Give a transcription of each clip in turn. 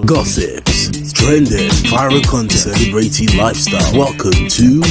Gossips, trending, viral content, celebrity lifestyle. Welcome to...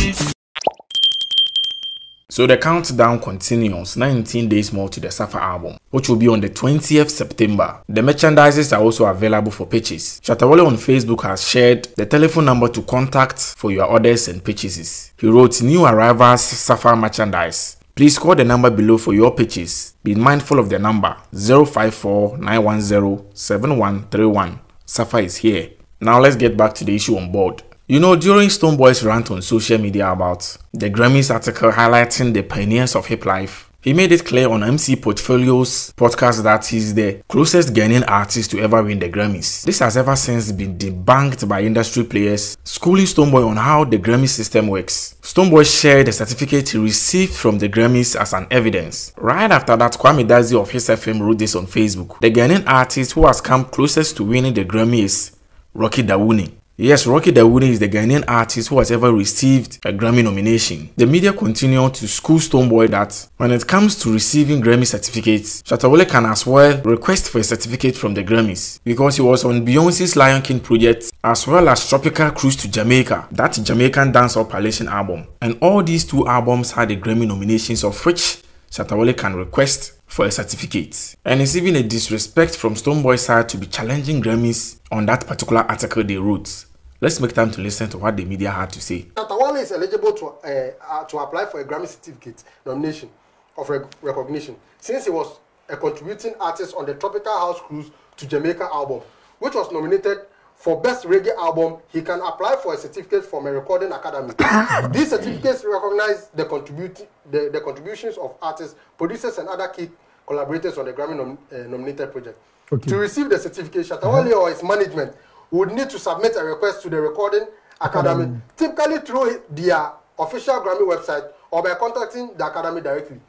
So the countdown continues, 19 days more to the Safa album, which will be on the 20th September. The merchandises are also available for purchase. Shatta Wale on Facebook has shared the telephone number to contact for your orders and purchases. He wrote, "New arrivals Safa merchandise. Please call the number below for your purchase. Be mindful of the number 054-910-7131. Safa is here." Now let's get back to the issue on board. You know, during Stonebwoy's rant on social media about the Grammys article highlighting the pioneers of hip life, he made it clear on MC Portfolio's podcast that he's the closest Ghanaian artist to ever win the Grammys. This has ever since been debunked by industry players, schooling Stonebwoy on how the Grammy system works. Stonebwoy shared the certificate he received from the Grammys as an evidence. Right after that, Kwame Dazi of His FM wrote this on Facebook. The Ghanaian artist who has come closest to winning the Grammy is Rocky Dawuni. Yes, Rocky Dawuni is the Ghanaian artist who has ever received a Grammy nomination. The media continued to school Stonebwoy that when it comes to receiving Grammy certificates, Shatta Wale can as well request for a certificate from the Grammys because he was on Beyonce's Lion King project as well as Tropical Cruise to Jamaica, that Jamaican dancehall palliation album. And all these two albums had the Grammy nominations, of which Shatta Wale can request for a certificate. And it's even a disrespect from Stonebwoy's side to be challenging Grammys on that particular article they wrote. Let's make time to listen to what the media had to say. Shatta Wale is eligible to apply for a Grammy certificate nomination of recognition since he was a contributing artist on the Tropical House Cruise to Jamaica album, which was nominated for Best Reggae Album. He can apply for a certificate from a recording academy. These certificates recognize the contributions of artists, producers, and other key collaborators on the Grammy nominated project. Okay. To receive the certificate, Shatta Wale or his management would need to submit a request to the recording academy, typically through their official Grammy website or by contacting the academy directly.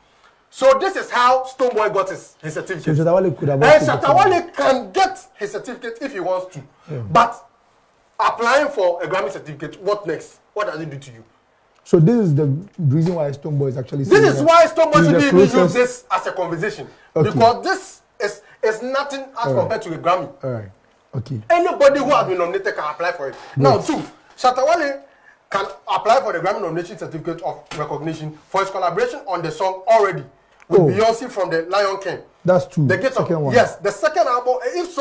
So this is how Stonebwoy got his certificate. So Shatta Wale could have and Shatta Wale can get his certificate if he wants to. Yeah. But applying for a Grammy certificate, what next? What does it do to you? So this is the reason why Stonebwoy is actually saying this is why Stonebwoy should use this as a conversation. Okay. Because this is nothing as compared to a Grammy. All right. Okay. Anybody who has been nominated can apply for it. Yes. Now, too, Shatta Wale can apply for the Grammy nomination certificate of recognition for his collaboration on the song Already with Beyonce from the Lion King. That's true. The second one. Yes, the second album. If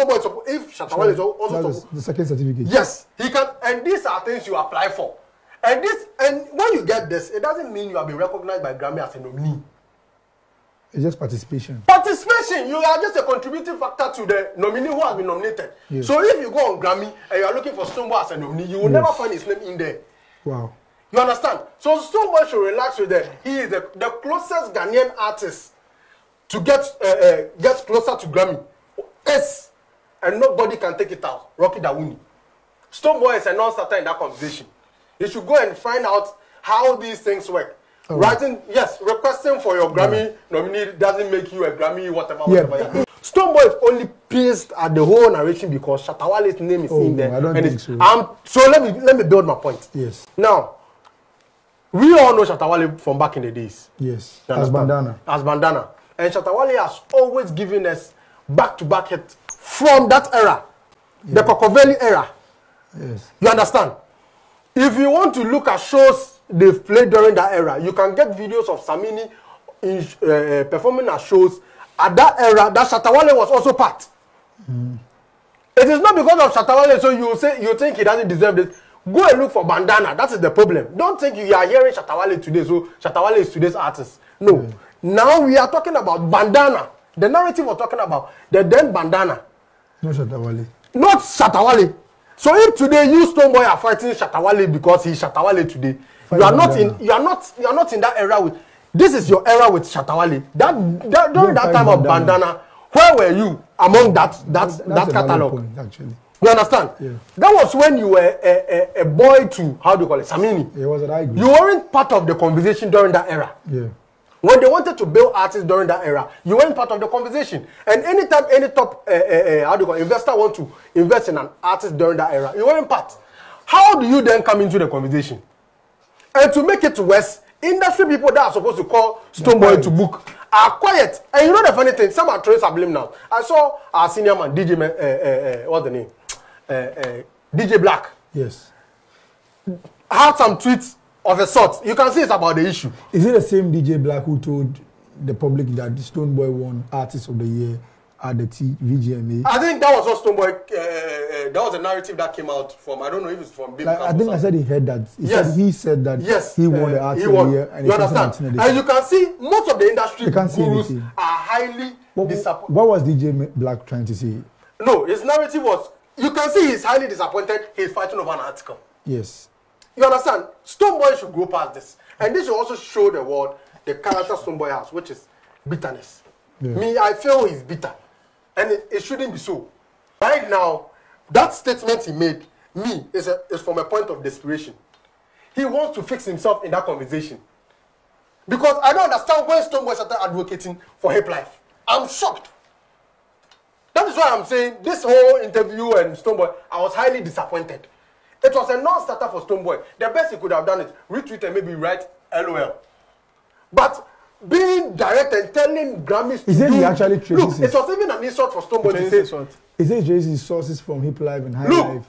Shatta Wale is also that's the second certificate. Yes, he can. And these are things you apply for. And when you get this, it doesn't mean you have been recognized by Grammy as a nominee. It's just participation. Participation. You are just a contributing factor to the nominee who has been nominated. Yes. So if you go on Grammy and you are looking for Stonebwoy as a nominee, you will never find his name in there. Wow. You understand? So Stonebwoy should relax with that. He is the closest Ghanaian artist to get closer to Grammy. Yes. And nobody can take it out. Rocky Dawuni. Stonebwoy is a non-starter in that conversation. You should go and find out how these things work. Oh. Writing, yes, requesting for your Grammy nominee doesn't make you a Grammy, whatever. Stonebwoy is only pissed at the whole narration because Shatta Wale's name is in there. I don't think so. So let me build my point. Yes. Now, we all know Shatta Wale from back in the days. Yes. As Bandana. As Bandana. And Shatta Wale has always given us back-to-back hits from that era. Yeah. The Cocovelli era. Yes. You understand? If you want to look at shows they've played during that era, you can get videos of Samini performing at shows at that era that Shatta Wale was also part. It is not because of Shatta Wale, so you think he doesn't deserve this. Go and look for Bandana. That is the problem. Don't think you are hearing Shatta Wale today, so Shatta Wale is today's artist. No. Now we are talking about Bandana. The narrative we're talking about, the then Bandana. Not Shatta Wale. Not Shatta Wale. So if today you Stonebwoy are fighting Shatta Wale because he's Shatta Wale today, you are not in that era with. This is your era with Shatta Wale. During that time of Bandana, where were you among that catalog? Point, actually. You understand? Yeah. That was when you were a boy to, how do you call it, Samini. Yeah, was it you weren't part of the conversation during that era. Yeah. When they wanted to build artists during that era, you weren't part of the conversation. And anytime any top investor want to invest in an artist during that era, you weren't part. How do you then come into the conversation? And to make it worse, industry people that are supposed to call Stonebwoy to book are quiet. And you know the funny thing, some are throwing some blame now. I saw our senior man, DJ, what's the name? DJ Black. Yes. Had some tweets of a sort. You can see it's about the issue. Is it the same DJ Black who told the public that Stonebwoy won Artist of the Year at the VGMA? I think that was what Stonebwoy. That was a narrative that came out from. I don't know if it's from Big. Like, I think I said he heard that. He said that yes, he won the Artist of the Year. And you understand? And you can see most of the industry gurus are highly disappointed. What was DJ Black trying to say? No, his narrative was. You can see he's highly disappointed. He's fighting over an article. Yes. You understand? Stonebwoy should go past this. And this should also show the world the character Stonebwoy has, which is bitterness. Yeah. Me, I feel he's bitter. And it shouldn't be so. Right now, that statement he made, is from a point of desperation. He wants to fix himself in that conversation. Because I don't understand when Stonebwoy started advocating for hip life. I'm shocked. That is why I'm saying this whole interview and Stonebwoy, I was highly disappointed. It was a non-starter for Stonebwoy. The best he could have done is retweet and maybe write LOL. But being direct and telling Grammys is it he actually traces? Look, it was even an insult for Stonebwoy to say. Is it traces sources from Hip Life and High Life?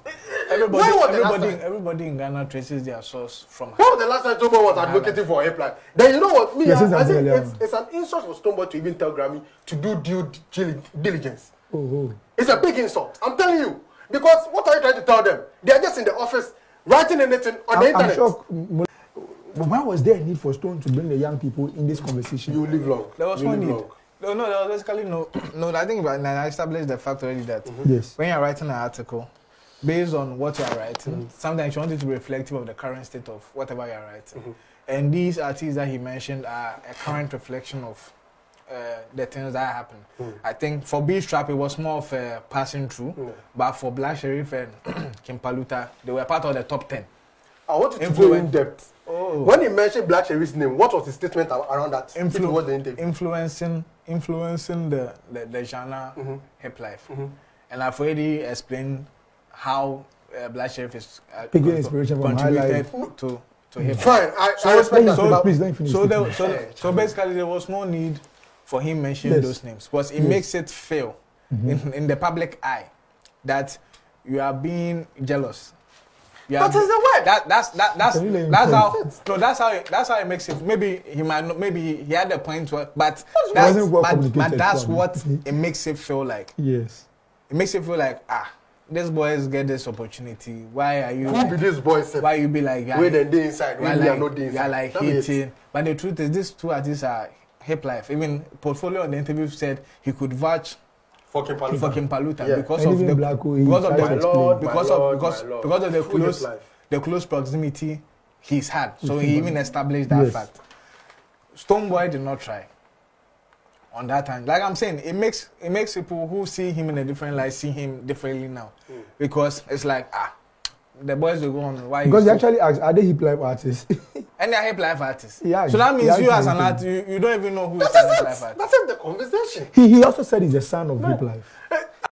Everybody in Ghana traces their source from. When was the last time Stonebwoy was advocating for Hip Life? Then you know what? Me, I think it's an insult for Stonebwoy to even tell Grammy to do due diligence. It's a big insult. I'm telling you. Because what are you trying to tell them? They are just in the office writing anything on the internet. I'm shocked. But why was there a need for Stone to bring the young people in this conversation? You live long. There was no need. No, there was basically no. I think I established the fact already that yes, when you're writing an article, based on what you're writing, sometimes you want it to be reflective of the current state of whatever you're writing. And these artists that he mentioned are a current reflection of the things that happen. I think for B-Strap it was more of a passing through, but for Black Sherif and Kim Paluta, they were part of the top 10. I want you to go in depth. When he mentioned Black Sherif's name, what was his statement around that? Influencing the genre hip life. And I've already explained how Black Sherif is taking inspiration from contributed to hip hop. Fine, I respect that. Please don't finish. So basically there was no need for him mentioning those names, because it makes it feel in the public eye that you are being jealous. That is the word. That's how it makes it. Maybe he might not, maybe he had a point to it, but that's what it makes it feel like. Yes. It makes it feel like these boys get this opportunity. Why are you? Who be these boys? Why you be like? Where they inside? Where they are not inside? You are like hating. But the truth is, these two artists are hip life. Even Portfolio on the interview said he could vouch for Kim Paluta because of the close proximity he's had. So he even established that fact. Stonebwoy did not try on that time. Like I'm saying, it makes people who see him in a different light see him differently now, because it's like the boys will go on. Why? Because they actually asked, are they hip life artists? And they're hip life artists. Yeah. So that means you as an artist, you don't even know who is a hip life artist. That's the conversation. He also said he's a son of hip life.